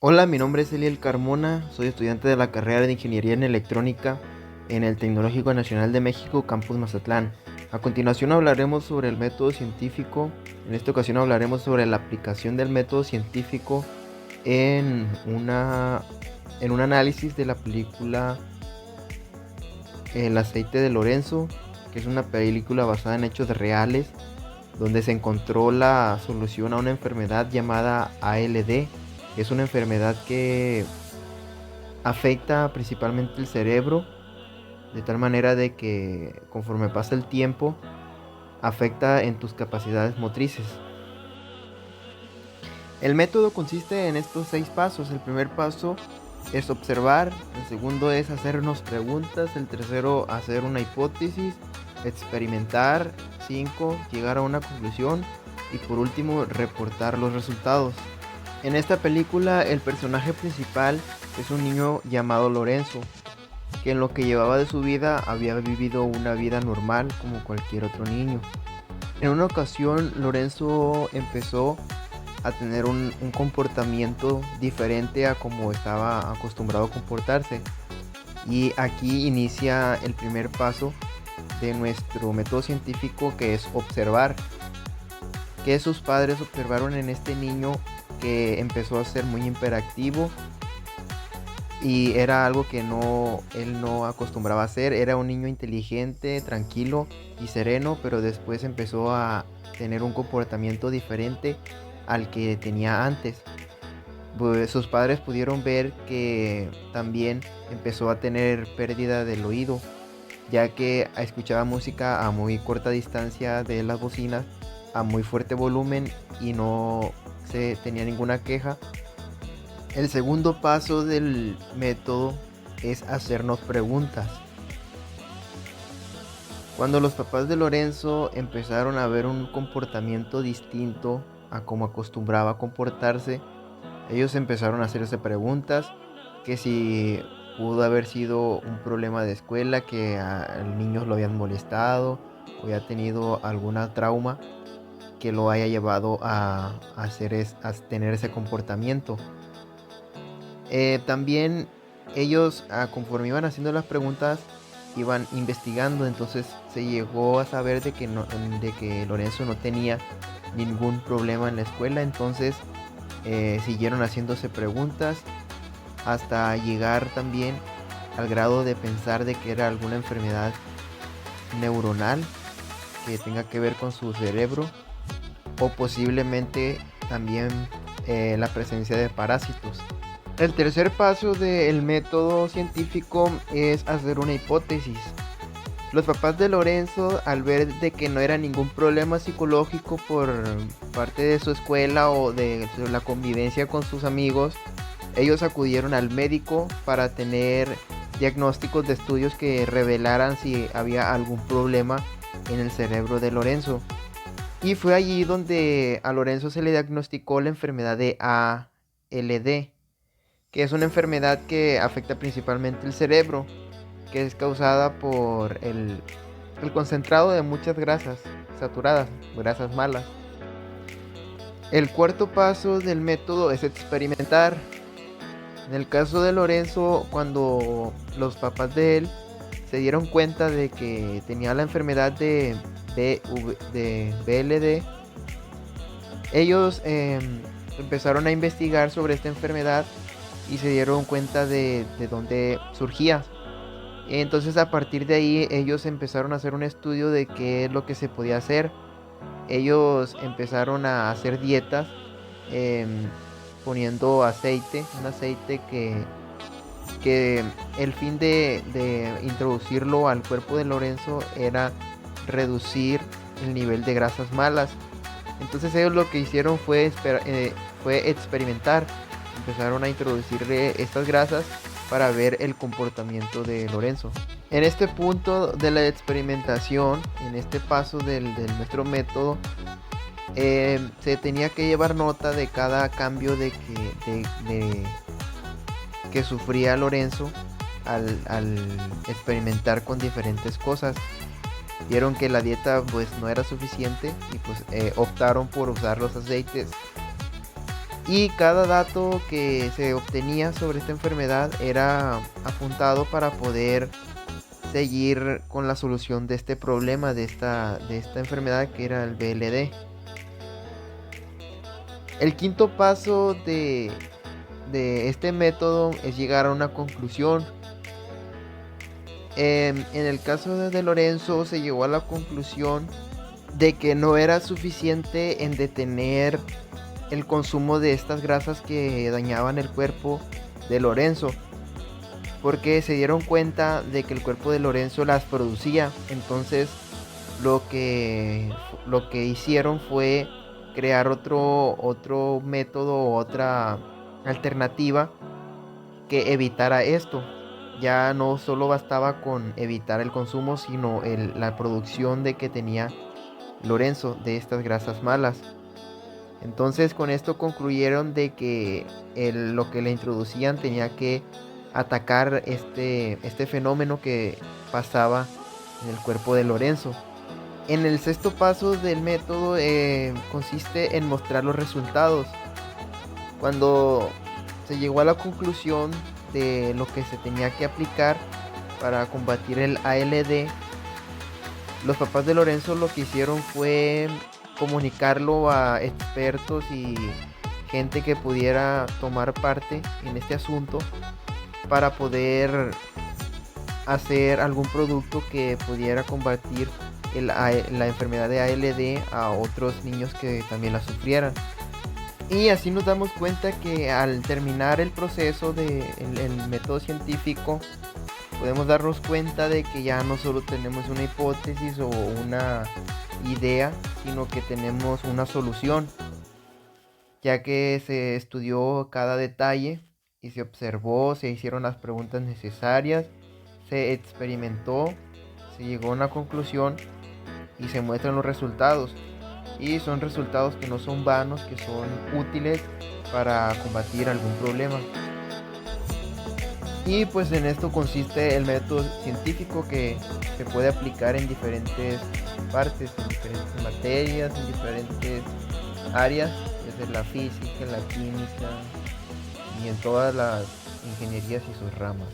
Hola, mi nombre es Eliel Carmona, soy estudiante de la carrera de Ingeniería en Electrónica en el Tecnológico Nacional de México, Campus Mazatlán. A continuación hablaremos sobre el método científico. En esta ocasión hablaremos sobre la aplicación del método científico en, en un análisis de la película El aceite de Lorenzo, que es una película basada en hechos reales, donde se encontró la solución a una enfermedad llamada ALD. Es una enfermedad que afecta principalmente el cerebro, de tal manera de que conforme pasa el tiempo, afecta en tus capacidades motrices. El método consiste en estos 6 pasos. El primer paso es observar, el segundo es hacernos preguntas, el tercero hacer una hipótesis, experimentar, 5 llegar a una conclusión y por último reportar los resultados. En esta película el personaje principal es un niño llamado Lorenzo, que en lo que llevaba de su vida había vivido una vida normal como cualquier otro niño. En una ocasión Lorenzo empezó a tener un comportamiento diferente a como estaba acostumbrado a comportarse. Y aquí inicia el primer paso de nuestro método científico, que es observar. Que sus padres observaron en este niño que empezó a ser muy hiperactivo y era algo que él no acostumbraba a hacer. Era un niño inteligente, tranquilo y sereno, pero después empezó a tener un comportamiento diferente al que tenía antes. Pues sus padres pudieron ver que también empezó a tener pérdida del oído, ya que escuchaba música a muy corta distancia de las bocinas, a muy fuerte volumen y no se tenía ninguna queja. El segundo paso del método es hacernos preguntas. Cuando los papás de Lorenzo empezaron a ver un comportamiento distinto a como acostumbraba a comportarse, ellos empezaron a hacerse preguntas, que si pudo haber sido un problema de escuela, que a niños lo habían molestado o había tenido alguna trauma que lo haya llevado a tener ese comportamiento. También ellos, conforme iban haciendo las preguntas, iban investigando. Entonces se llegó a saber de que Lorenzo no tenía ningún problema en la escuela. Entonces siguieron haciéndose preguntas hasta llegar también al grado de pensar de que era alguna enfermedad neuronal que tenga que ver con su cerebro, o posiblemente también la presencia de parásitos. El tercer paso del método científico es hacer una hipótesis. Los papás de Lorenzo, al ver de que no era ningún problema psicológico por parte de su escuela o de la convivencia con sus amigos, ellos acudieron al médico para tener diagnósticos de estudios que revelaran si había algún problema en el cerebro de Lorenzo. Y fue allí donde a Lorenzo se le diagnosticó la enfermedad de ALD, que es una enfermedad que afecta principalmente el cerebro, que es causada por el concentrado de muchas grasas saturadas, grasas malas. El cuarto paso del método es experimentar. En el caso de Lorenzo, cuando los papás de él se dieron cuenta de que tenía la enfermedad de BLD, ellos empezaron a investigar sobre esta enfermedad y se dieron cuenta de dónde surgía. Entonces a partir de ahí ellos empezaron a hacer un estudio de qué es lo que se podía hacer. Ellos empezaron a hacer dietas poniendo un aceite que el fin de introducirlo al cuerpo de Lorenzo era reducir el nivel de grasas malas. Entonces ellos lo que hicieron fue experimentar. Empezaron a introducirle estas grasas para ver el comportamiento de Lorenzo. En este punto de la experimentación, en este paso de nuestro método, se tenía que llevar nota de cada cambio que sufría Lorenzo al experimentar con diferentes cosas. Vieron que la dieta pues no era suficiente y pues optaron por usar los aceites. y cada dato que se obtenía sobre esta enfermedad era apuntado para poder seguir con la solución de este problema, de esta enfermedad que era el BLD. El quinto paso de este método es llegar a una conclusión. En el caso de Lorenzo se llegó a la conclusión de que no era suficiente en detener el consumo de estas grasas que dañaban el cuerpo de Lorenzo, porque se dieron cuenta de que el cuerpo de Lorenzo las producía. Entonces lo que hicieron fue crear otro método, otra alternativa que evitara esto. Ya no solo bastaba con evitar el consumo, sino la producción de que tenía Lorenzo de estas grasas malas. Entonces con esto concluyeron de que lo que le introducían tenía que atacar este fenómeno que pasaba en el cuerpo de Lorenzo. En el sexto paso del método consiste en mostrar los resultados. Cuando se llegó a la conclusión de lo que se tenía que aplicar para combatir el ALD, los papás de Lorenzo lo que hicieron fue comunicarlo a expertos y gente que pudiera tomar parte en este asunto para poder hacer algún producto que pudiera combatir la enfermedad de ALD a otros niños que también la sufrieran. Y así nos damos cuenta que al terminar el proceso del método científico, podemos darnos cuenta de que ya no solo tenemos una hipótesis o una idea, sino que tenemos una solución, ya que se estudió cada detalle y se observó, se hicieron las preguntas necesarias, se experimentó, se llegó a una conclusión y se muestran los resultados. Y son resultados que no son vanos, que son útiles para combatir algún problema. Y pues en esto consiste el método científico, que se puede aplicar en diferentes partes, en diferentes materias, en diferentes áreas, desde la física, la química y en todas las ingenierías y sus ramas.